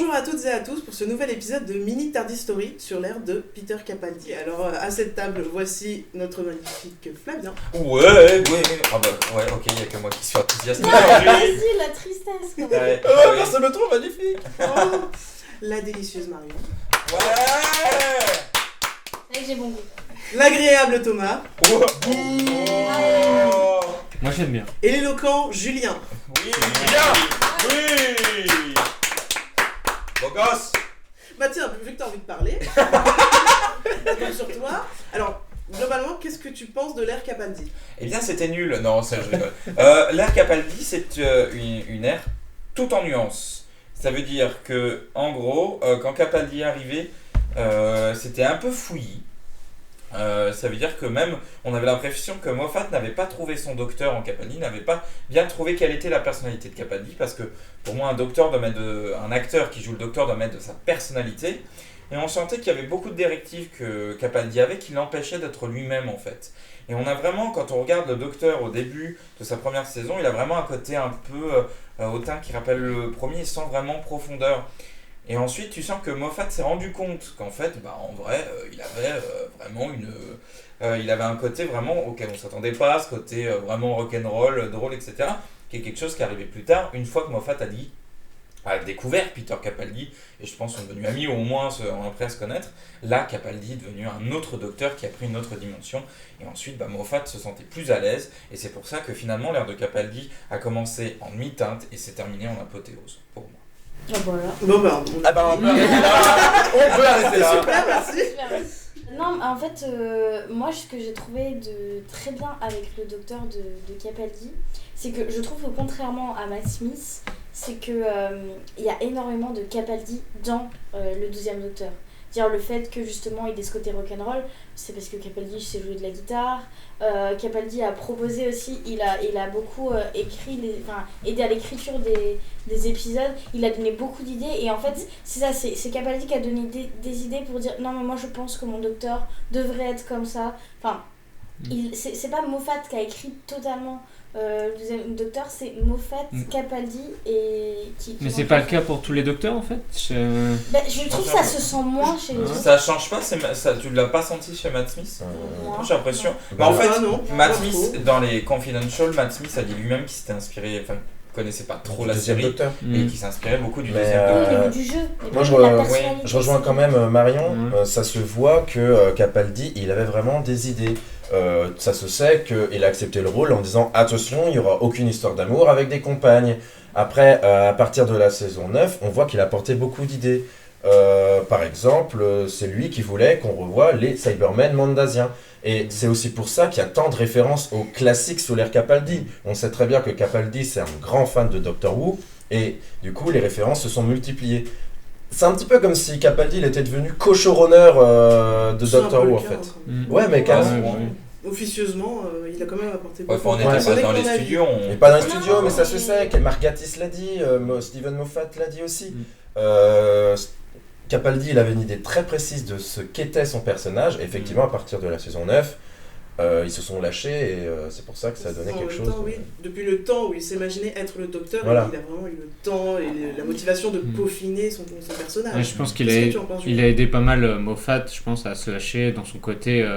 Bonjour à toutes et à tous pour ce nouvel épisode de Mini Tardy Story sur l'ère de Peter Capaldi. Alors à cette table, voici notre magnifique Flavien. Ouais. Ah bah ouais, ok, il n'y a que moi qui suis enthousiaste. Vas-y, la tristesse quand même. Personne ne le trouve magnifique. Oh, la délicieuse Marion. Ouais. C'est vrai que j'ai bon goût. L'agréable Thomas. Oh. Moi j'aime bien. Et l'éloquent Julien. Oui, bien. Oui. Beau gosse. Bah tiens, vu que t'as envie de parler, je compte sur toi. Alors, globalement, qu'est-ce que tu penses de l'ère Capaldi ? Eh bien, c'était nul. Non, ça, je rigole. L'ère Capaldi, c'est une ère tout en nuances. Ça veut dire que, en gros, quand Capaldi est arrivé, c'était un peu fouillis. Ça veut dire que même, on avait l'impression que Moffat n'avait pas trouvé son docteur en Capaldi, n'avait pas bien trouvé quelle était la personnalité de Capaldi, parce que pour moi, un acteur qui joue le docteur doit mettre de sa personnalité. Et on sentait qu'il y avait beaucoup de directives que Capaldi avait qui l'empêchaient d'être lui-même en fait. Et on a vraiment, quand on regarde le Docteur au début de sa première saison, il a vraiment un côté un peu hautain qui rappelle le premier sans vraiment profondeur. Et ensuite, tu sens que Moffat s'est rendu compte qu'en fait, en vrai, il avait vraiment il avait un côté vraiment auquel on ne s'attendait pas, ce côté vraiment rock'n'roll, drôle, etc. Qui est quelque chose qui est arrivé plus tard, une fois que Moffat a découvert Peter Capaldi, et je pense qu'on est devenus amis, ou au moins ont appris à se connaître. Là, Capaldi est devenu un autre docteur qui a pris une autre dimension, et ensuite Moffat se sentait plus à l'aise, et c'est pour ça que finalement l'ère de Capaldi a commencé en demi-teinte et s'est terminée en apothéose, pour moi. Ah voilà. Bon bah, On peut arrêter là. On peut arrêter là. super, merci. Non, en fait, moi, ce que j'ai trouvé de très bien avec le docteur de Capaldi, c'est que je trouve que contrairement à Matt Smith, c'est que il y a énormément de Capaldi dans le 12e docteur. Dire le fait que justement il ait ce côté rock'n'roll, c'est parce que Capaldi sait jouer de la guitare. Capaldi a proposé aussi, il a beaucoup aidé à l'écriture des épisodes, il a donné beaucoup d'idées et en fait c'est ça, c'est Capaldi qui a donné des idées pour dire non mais moi je pense que mon docteur devrait être comme ça. Enfin, c'est pas Moffat qui a écrit totalement le deuxième docteur, c'est Moffat, Capaldi et qui Mais c'est pas le cas pour tous les docteurs en fait. Je trouve que ça se sent moins chez les autres. Ça change pas, tu l'as pas senti chez Matt Smith? Moi, j'ai l'impression. non. Mais en fait, non, Matt pas Smith, trop. dans les Confidential, Matt Smith a dit lui-même qu'il s'était inspiré, enfin, connaissait pas trop la Deuxième série docteur. et qui s'inspirait beaucoup du Mais, deuxième Oui, docteur. au niveau du jeu. Moi, je rejoins quand même Marion. Ça se voit que Capaldi, il avait vraiment des idées. Ça se sait qu'il a accepté le rôle en disant attention, il n'y aura aucune histoire d'amour avec des compagnes. Après, à partir de la saison 9, on voit qu'il a apporté beaucoup d'idées. Par exemple, c'est lui qui voulait qu'on revoie les Cybermen mandasiens. Et c'est aussi pour ça qu'il y a tant de références aux classiques sous l'ère Capaldi. On sait très bien que Capaldi, c'est un grand fan de Doctor Who, et du coup, les références se sont multipliées. C'est un petit peu comme si Capaldi il était devenu co-showrunner de C'est un Doctor peu Who le en cas, fait. hein. Ouais, mais carrément. Officieusement, il a quand même apporté Ouais, beaucoup. on était Ouais. pas dans les Son avis. studios. Et pas dans les Non, studios, mais ça se mais- sait. Que Mark Gatiss l'a dit, Steven Moffat l'a dit aussi. Capaldi, il avait une idée très précise de ce qu'était son personnage. Et effectivement, à partir de la saison 9, ils se sont lâchés et c'est pour ça que ça a donné En quelque même chose. temps, oui. Depuis le temps où il s'imaginait être le docteur, Voilà. il a vraiment eu le temps et la motivation de peaufiner son personnage. Ouais, je pense qu'il Qu'est-ce a, que tu en penses, il Julien ? a aidé pas mal Moffat, je pense, à se lâcher dans son côté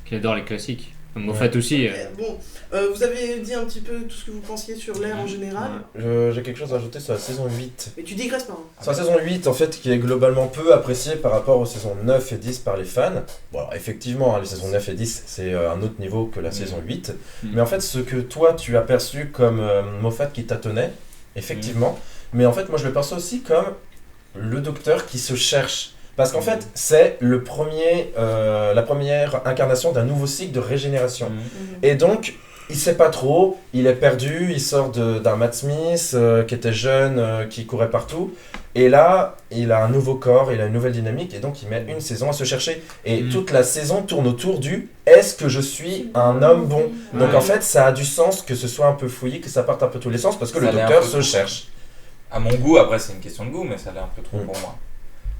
qu'il adore les classiques. Moffat aussi. Bon, vous avez dit un petit peu tout ce que vous pensiez sur l'ère en général, J'ai quelque chose à ajouter sur la saison 8. mais tu digresses pas. Hein. Sur la saison 8, en fait, qui est globalement peu appréciée par rapport aux saisons 9 et 10 par les fans. Bon, alors, effectivement, les saisons 9 et 10, c'est un autre niveau que la saison 8. Mais en fait, ce que toi, tu as perçu comme Moffat qui tâtonnait, effectivement. Mais en fait, moi, je le perçois aussi comme le docteur qui se cherche. Parce qu'en fait, c'est la première incarnation d'un nouveau cycle de régénération. Et donc, il sait pas trop, il est perdu, il sort d'un Matt Smith qui était jeune, qui courait partout. Et là, il a un nouveau corps, il a une nouvelle dynamique, et donc il met une saison à se chercher. Et toute la saison tourne autour du « est-ce que je suis un homme bon ?» Donc Ouais. en fait, ça a du sens que ce soit un peu fouillé, que ça parte un peu tous les sens, parce que Ça le a l'air docteur un peu se trop. cherche. À mon goût, après c'est une question de goût, mais ça a l'air un peu trop Mm. pour moi.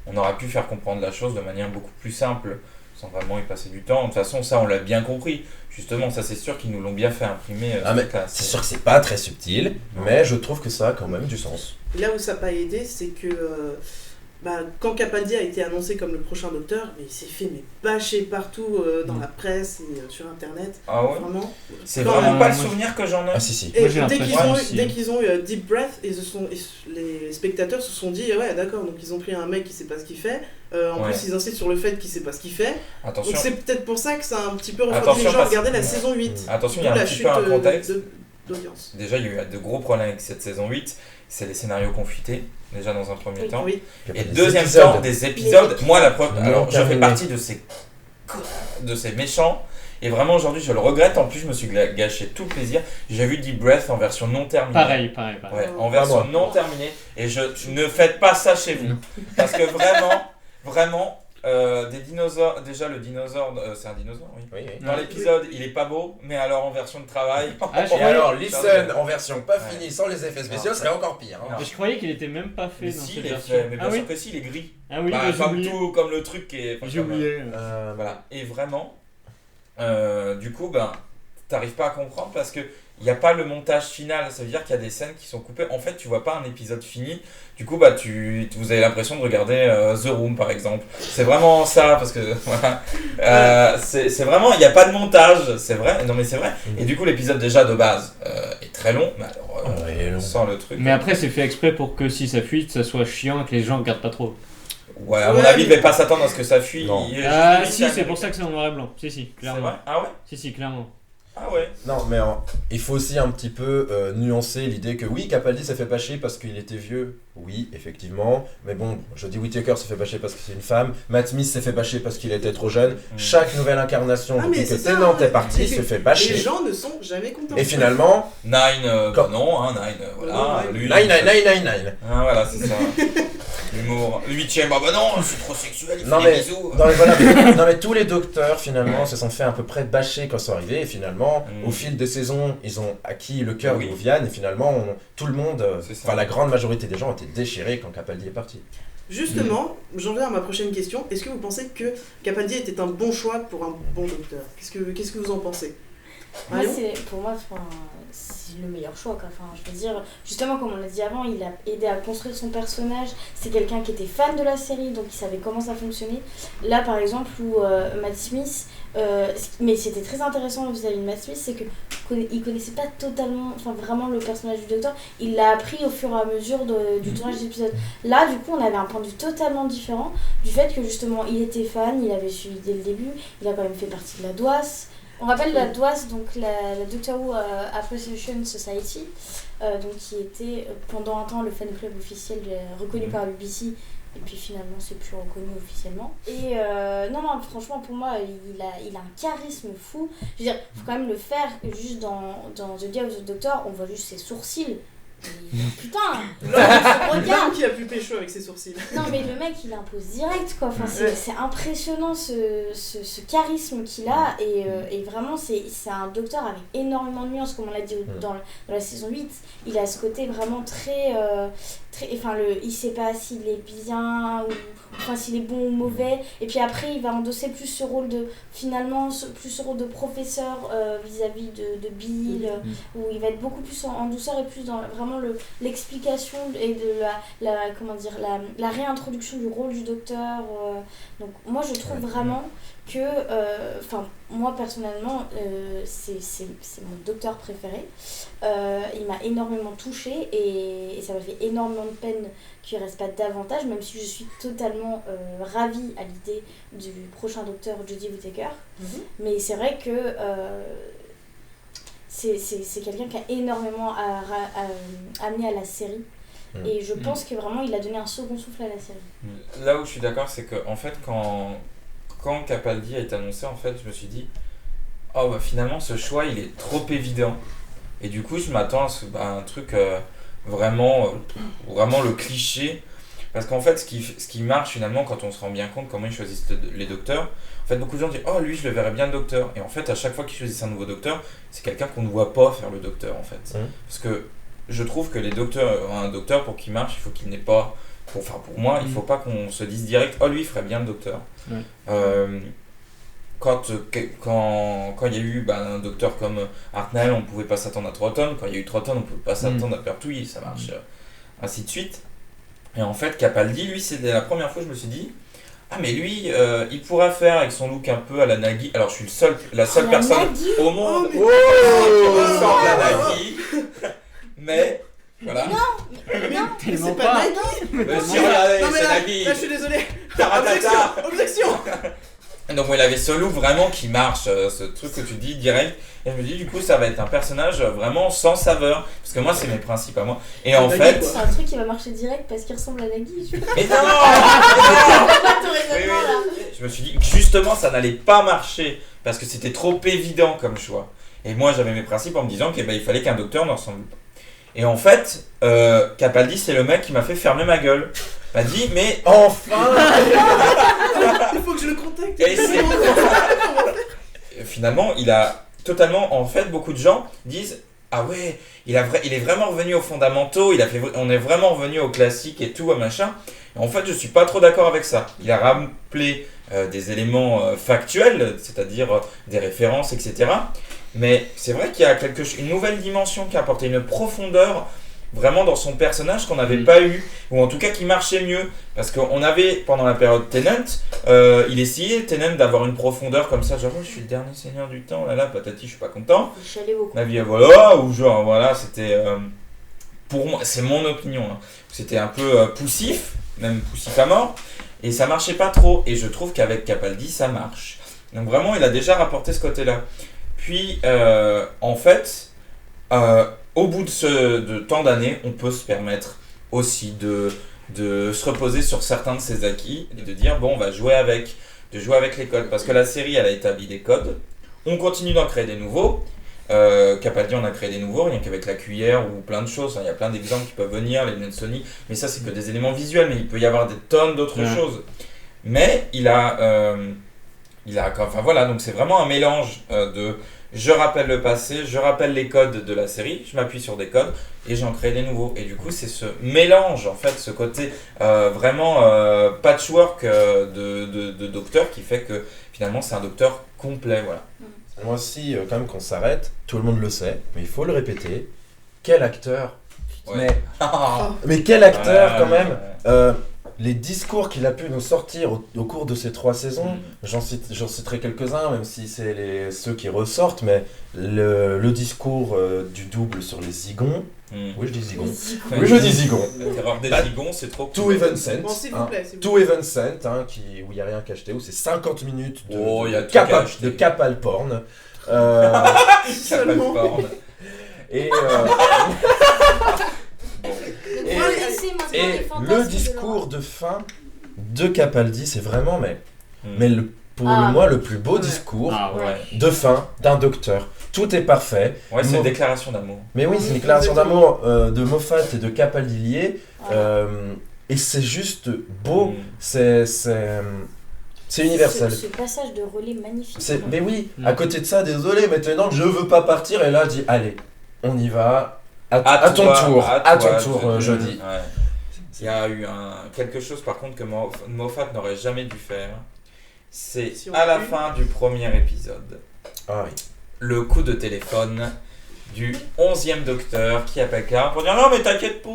On aurait pu faire comprendre la chose de manière beaucoup plus simple. sans vraiment y passer du temps. De toute façon, ça, on l'a bien compris. Justement, ça, c'est sûr qu'ils nous l'ont bien fait imprimer. C'est sûr que c'est pas très subtil, mais je trouve que ça a quand même du sens. Là où ça n'a pas aidé, c'est que quand Capaldi a été annoncé comme le prochain docteur, mais il s'est fait bâcher partout dans la presse et sur internet. Ah ouais. Vraiment. C'est vraiment pas le souvenir que j'en ai. Ah si. Et Moi, dès qu'ils ont eu Deep Breath, les spectateurs se sont dit ouais d'accord, donc ils ont pris un mec qui sait pas ce qu'il fait. En plus ils insistent sur le fait qu'il sait pas ce qu'il fait. Attention. Donc c'est peut-être pour ça que ça a un petit peu refroidi les gens à regarder la saison 8. Attention, il y a un petit peu un contexte. D'audience. Déjà, il y a eu de gros problèmes avec cette saison 8. C'est les scénarios confités, déjà dans un premier temps. Oui. Et deuxième temps, des épisodes. Moi, la preuve, alors je fais partie de ces méchants. Et vraiment, aujourd'hui, je le regrette. En plus, je me suis gâché tout le plaisir. J'ai vu Deep Breath en version non terminée. Pareil. Ouais, en version non terminée. Et ne faites pas ça chez vous. Parce que vraiment, des dinosaures. Déjà, le dinosaure, c'est un dinosaure, oui. Dans l'épisode, il est pas beau, mais alors en version de travail. Et alors, Listen en version pas finie sans les effets spéciaux, serait encore pire. Mais je croyais qu'il était même pas fait Mais dans si, cette il est version. fait. Mais bien sûr que si, il est gris. Ah oui, Comme le truc qui est. J'ai oublié. Voilà. Et vraiment, du coup, t'arrives pas à comprendre parce que il n'y a pas le montage final, ça veut dire qu'il y a des scènes qui sont coupées. En fait, tu vois pas un épisode fini. Du coup, vous avez l'impression de regarder The Room, par exemple. C'est vraiment ça, parce que voilà. C'est vraiment, il n'y a pas de montage, c'est vrai. Non, mais c'est vrai. Et du coup, l'épisode déjà de base est très long, mais alors, sans le truc. Mais après, c'est fait exprès pour que si ça fuite, ça soit chiant et que les gens regardent pas trop. Ouais, à mon avis, il ne va pas s'attendre à ce que ça fuit. Si, c'est pour ça que c'est en noir et blanc. Si, clairement. C'est vrai ? Ah ouais ? Si, clairement. Ah ouais. Non, mais il faut aussi un petit peu nuancer l'idée que oui, Capaldi s'est fait bâcher parce qu'il était vieux. Oui, effectivement. Mais bon, Jodie Whittaker s'est fait bâcher parce que c'est une femme. Matt Smith s'est fait bâcher parce qu'il était trop jeune. Chaque nouvelle incarnation depuis que Tennant est parti se fait bâcher. Les gens ne sont jamais contents. Et finalement... Nine, voilà. Nine. Ah voilà, c'est ça. L'humour. Le 8ème, non, je suis trop sexuel, il fait des bisous. Non mais tous les docteurs finalement se sont fait à peu près bâcher quand ils sont arrivés et finalement au fil des saisons ils ont acquis le cœur de Viviane et finalement tout le monde, la grande majorité des gens ont été déchirés quand Capaldi est parti. Justement, j'en viens à ma prochaine question. Est-ce que vous pensez que Capaldi était un bon choix pour un bon docteur ? Qu'est-ce que vous en pensez ? Pour moi, c'est le meilleur choix. Enfin, je veux dire, justement, comme on l'a dit avant, il a aidé à construire son personnage. C'est quelqu'un qui était fan de la série, donc il savait comment ça fonctionnait. Là, par exemple, où Matt Smith, mais c'était très intéressant vis-à-vis de Matt Smith, c'est qu'il connaissait pas totalement, vraiment le personnage du docteur. Il l'a appris au fur et à mesure du tournage des épisodes. Là, du coup, on avait un point de vue totalement différent du fait que justement, il était fan, il avait suivi dès le début, il a quand même fait partie de la DOAS. On rappelle la DOAS, donc la Doctor Who Appreciation Society, donc qui était pendant un temps le fan club officiel reconnu par la BBC, et puis finalement c'est plus reconnu officiellement. Et non, franchement pour moi il a un charisme fou. Je veux dire, faut quand même le faire, juste dans The Day of the Doctor, on voit juste ses sourcils. Putain, regarde qui a pu pécho avec ses sourcils. Non mais le mec il impose direct quoi. C'est impressionnant ce charisme qu'il a et vraiment c'est un docteur avec énormément de nuances comme on l'a dit dans la saison 8. Il a ce côté vraiment très il sait pas s'il est bien ou s'il est bon ou mauvais, et puis après il va endosser plus ce rôle de professeur vis-à-vis de Bill, où il va être beaucoup plus en douceur et plus dans vraiment l'explication et de la réintroduction du rôle du docteur. Donc moi je trouve vraiment que moi personnellement c'est mon docteur préféré. Il m'a énormément touchée et ça m'a fait énormément de peine qu'il ne reste pas davantage, même si je suis totalement ravie à l'idée du prochain docteur Jodie Whittaker. Mais c'est vrai que c'est quelqu'un qui a énormément amené à la série. Et je pense que vraiment il a donné un second souffle à la série. Là où je suis d'accord, c'est que en fait quand Capaldi a été annoncé, en fait je me suis dit finalement ce choix il est trop évident, et du coup je m'attends à un truc vraiment le cliché, parce qu'en fait ce qui marche finalement quand on se rend bien compte comment ils choisissent les docteurs, en fait beaucoup de gens disent lui je le verrais bien docteur, et en fait à chaque fois qu'ils choisissent un nouveau docteur c'est quelqu'un qu'on ne voit pas faire le docteur en fait. Parce que je trouve que un docteur pour qu'il marche il faut qu'il n'ait pas, pour moi il faut pas qu'on se dise direct lui il ferait bien le docteur. quand il y a eu un docteur comme Hartnell, on pouvait pas s'attendre à Troughton. Quand il y a eu Troughton, on pouvait pas s'attendre à Pertwee. Ça marche ainsi de suite. Et en fait, Capaldi, lui, c'était la première fois que je me suis dit, ah mais lui, il pourrait faire avec son look un peu à la Nagui. Alors je suis la seule personne au monde qui ressemble à Nagui. Mais voilà. Non, Tellement c'est pas. pas Nagui. Mais si, regardez, Non mais c'est là, Nagui. je suis désolé. Taratata. Objection. Donc il avait ce look vraiment qui marche, ce truc que tu dis direct. Et je me dis du coup ça va être un personnage vraiment sans saveur. Parce que moi c'est mes principes à moi. Et en Nagui, fait... quoi. c'est un truc qui va marcher direct parce qu'il ressemble à Nagui. Mais non, Ton raisonnement, là. Je me suis dit que justement ça n'allait pas marcher. Parce que c'était trop évident comme choix. Et moi j'avais mes principes en me disant qu'il fallait qu'un docteur ne ressemble pas. Et en fait, Capaldi c'est le mec qui m'a fait fermer ma gueule. M'a dit mais... Enfin. Il faut que je le contacte. Et finalement, il a totalement, en fait, beaucoup de gens disent ah ouais, il est vraiment revenu aux fondamentaux, on est vraiment revenu aux classiques et tout, machin. Et en fait, je suis pas trop d'accord avec ça. Il a rappelé des éléments factuels, c'est-à-dire des références, etc. Mais c'est vrai qu'il y a une nouvelle dimension qui a apporté une profondeur vraiment dans son personnage qu'on n'avait pas eu, ou en tout cas qui marchait mieux, parce qu'on avait pendant la période Tennant, il essayait Tennant d'avoir une profondeur comme ça, genre oh, je suis le dernier seigneur du temps, là patati, je suis pas content, Il chialait beaucoup. ma vie voilà, ou genre voilà, c'était pour moi, c'est mon opinion, hein. C'était un peu poussif, même poussif à mort, et ça marchait pas trop, et je trouve qu'avec Capaldi ça marche. Donc vraiment il a déjà rapporté ce côté-là. Puis en fait, au bout de tant d'années, on peut se permettre aussi de se reposer sur certains de ses acquis et de dire bon, on va jouer avec les codes, parce que la série elle a établi des codes, on continue d'en créer des nouveaux. Capaldi en a créé des nouveaux, rien qu'avec la cuillère ou plein de choses, il y a plein d'exemples qui peuvent venir, les lunettes Sony, mais ça c'est que des éléments visuels, mais il peut y avoir des tonnes d'autres choses. Mais il a enfin voilà, donc c'est vraiment un mélange de je rappelle le passé, je rappelle les codes de la série, je m'appuie sur des codes et j'en crée des nouveaux. Et du coup, c'est ce mélange, en fait, ce côté vraiment patchwork de docteur qui fait que finalement c'est un docteur complet. Voilà. Moi aussi, quand même qu'on s'arrête, tout le monde le sait, mais il faut le répéter. Quel acteur. Ouais. Mais quel acteur quand même. Les discours qu'il a pu nous sortir au cours de ces 3 saisons, j'en citerai quelques-uns, même si c'est ceux qui ressortent, mais le discours du double sur les zigons. Oui, je dis zigons. Oui, je dis zigons. La terreur des zigons, c'est trop To cool. Heaven Sent. Bon, s'il vous plaît, s'il vous To Heaven Sent, où il n'y a rien qu'à acheter, où c'est 50 minutes y a tout qu'à acheter. de Capal porn. Seulement. Et Et le discours de fin de Capaldi, c'est vraiment, pour moi, le plus beau discours de fin d'un docteur. Tout est parfait. Ouais, c'est une déclaration d'amour. Mais oui, c'est une déclaration d'amour de Moffat et de Capaldi liés. Et c'est juste beau. C'est universel. Ce passage de relais magnifique. Mais oui, à côté de ça, désolé, maintenant je veux pas partir. Et là, je dis, allez, on y va. À ton tour, jeudi. Ouais. Il y a eu quelque chose par contre que Moffat n'aurait jamais dû faire. C'est à la fin du premier épisode. Ah oui. Le coup de téléphone du 11e docteur qui appelle Clara pour dire non mais t'inquiète pas.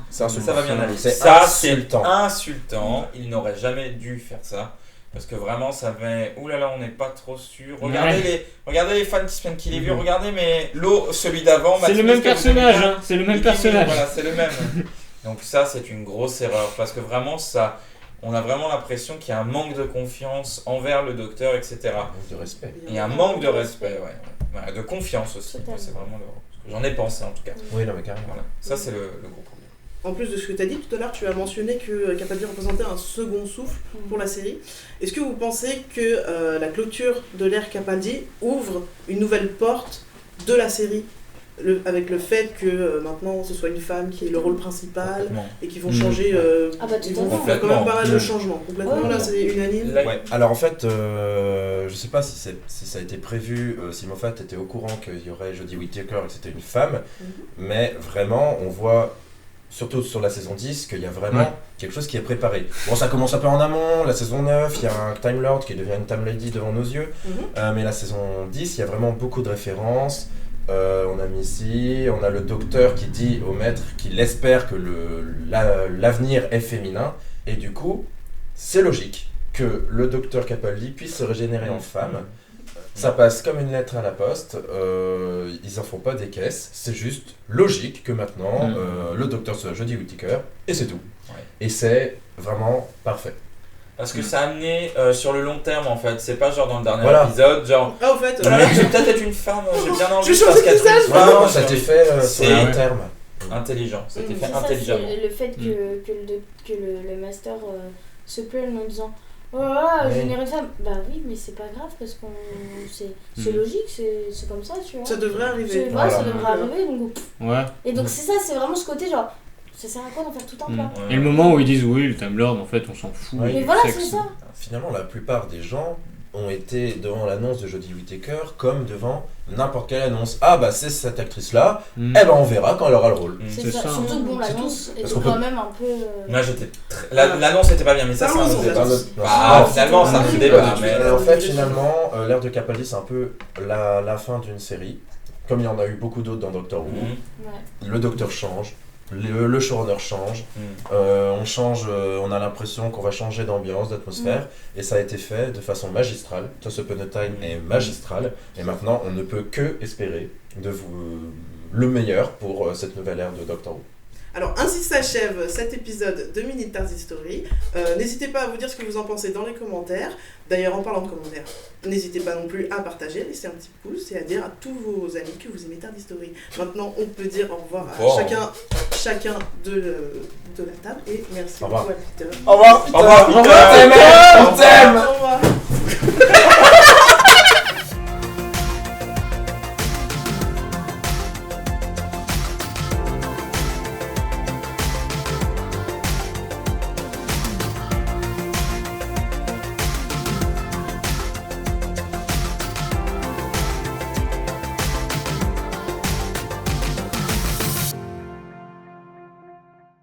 Ça va bien aller. C'est insultant. Il n'aurait jamais dû faire ça. Parce que vraiment, ça fait. Ouh là là, on n'est pas trop sûr. Regardez les fans qui se plaignent qu'il est vieux. Regardez, mais celui d'avant. C'est le même personnage, hein. C'est le même personnage. Voilà, c'est le même. Donc, ça, c'est une grosse erreur. Parce que vraiment, on a vraiment l'impression qu'il y a un manque de confiance envers le docteur, etc. Un manque de respect. Il y a un manque de respect, ouais. De confiance aussi. C'est vraiment j'en ai pensé en tout cas. Oui, non, mais carrément. Voilà. Ça, c'est le gros problème. En plus de ce que tu as dit tout à l'heure, tu as mentionné que Capaldi représentait un second souffle pour la série. Est-ce que vous pensez que la clôture de l'ère Capaldi ouvre une nouvelle porte de la série avec le fait que maintenant ce soit une femme qui ait le rôle principal et qui vont changer ils vont faire quand même pas mal de changements complètement. Là c'est unanime. Alors en fait je sais pas si ça a été prévu, si Moffat était au courant qu'il y aurait Jodie Whittaker et que c'était une femme, mais vraiment on voit surtout sur la saison 10, qu'il y a vraiment quelque chose qui est préparé. Bon, ça commence un peu en amont, la saison 9, il y a un Time Lord qui devient une Time Lady devant nos yeux, mais la saison 10, il y a vraiment beaucoup de références. On a mis ici, on a le docteur qui dit au maître qu'il espère que l'avenir est féminin, et du coup, c'est logique que le docteur Capaldi puisse se régénérer en femme. Ça passe comme une lettre à la poste, ils en font pas des caisses, c'est juste logique que maintenant le docteur soit Jodie Whittaker, et c'est tout. Ouais. Et c'est vraiment parfait. Parce que ça a amené sur le long terme en fait, c'est pas genre dans le dernier épisode, genre au fait, je vais peut-être être une femme, j'ai bien envie je parce qu'elle est non, ça a été fait sur le long terme. Intelligent, ça a été fait c'est intelligemment. Ça, c'est le fait que le master se plaigne en disant oh là, générer une femme. Bah oui, mais c'est pas grave parce que c'est logique, c'est comme ça, tu vois. Ça devrait arriver. Ça devrait arriver. Donc, et donc c'est ça, c'est vraiment ce côté genre, ça sert à quoi d'en faire tout un plat Et le moment où ils disent oui, le Time Lord, en fait, on s'en fout. Mais voilà, c'est ça. Finalement, la plupart des gens ont été devant l'annonce de Jodie Whittaker comme devant n'importe quelle annonce. Ah bah c'est cette actrice-là, eh ben on verra quand elle aura le rôle. C'est ça. Surtout que bon, l'annonce était quand même un peu... Moi j'étais... L'annonce était pas bien, mais ça c'est un autre débat. Finalement c'est un autre débat. En fait, finalement, l'ère de Capaldi, c'est un peu la fin d'une série. Comme il y en a eu beaucoup d'autres dans Doctor Who. Le docteur change. Le showrunner change, on change, on a l'impression qu'on va changer d'ambiance, d'atmosphère, et ça a été fait de façon magistrale. Toss Upon a Time est magistral, et maintenant on ne peut que espérer le meilleur pour cette nouvelle ère de Doctor Who. Alors ainsi s'achève cet épisode de Minute Tars History. N'hésitez pas à vous dire ce que vous en pensez dans les commentaires. D'ailleurs, en parlant de commentaires, n'hésitez pas non plus à partager, laisser un petit pouce et à dire à tous vos amis que vous aimez Tars History. Maintenant, on peut dire au revoir à chacun de la table et merci beaucoup à Peter. Au revoir, Peter. On t'aime. Au revoir.